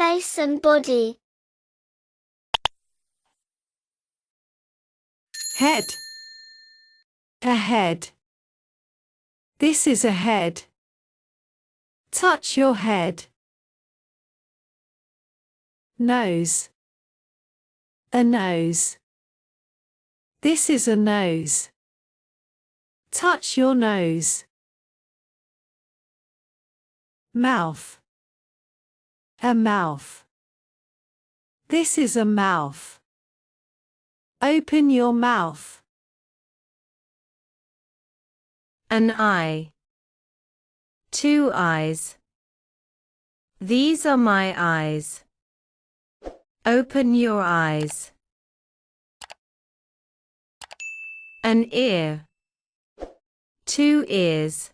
face and body. Head. A head. This is a head. Touch your head. Nose. A nose. This is a nose. Touch your nose. Mouth. A mouth. This is a mouth. Open your mouth. An eye. Two eyes. These are my eyes. Open your eyes. An ear. Two ears.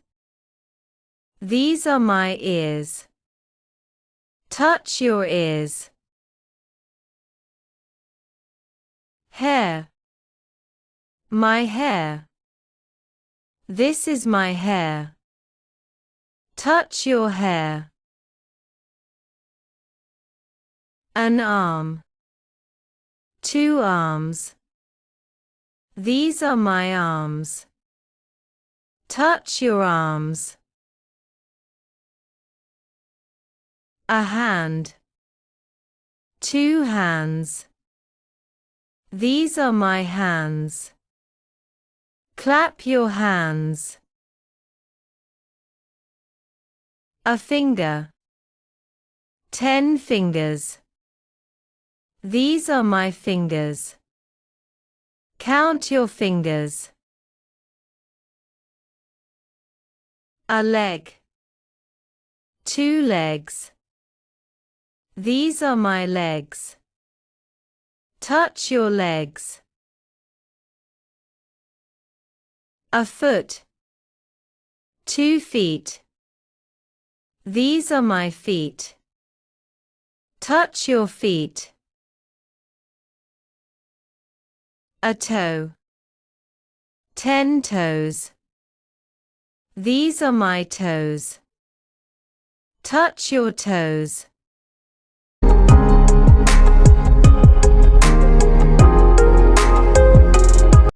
These are my ears. Touch your ears. Hair. My hair. This is my hair. Touch your hair. An arm. Two arms. These are my arms. Touch your arms. A hand. Two hands. These are my hands. Clap your hands. A finger. 10 fingers. These are my fingers. Count your fingers. A leg. 2 legs. These are my legs. Touch your legs. A foot. 2 feet. These are my feet. Touch your feet. A toe. 10 toes. These are my toes. Touch your toes.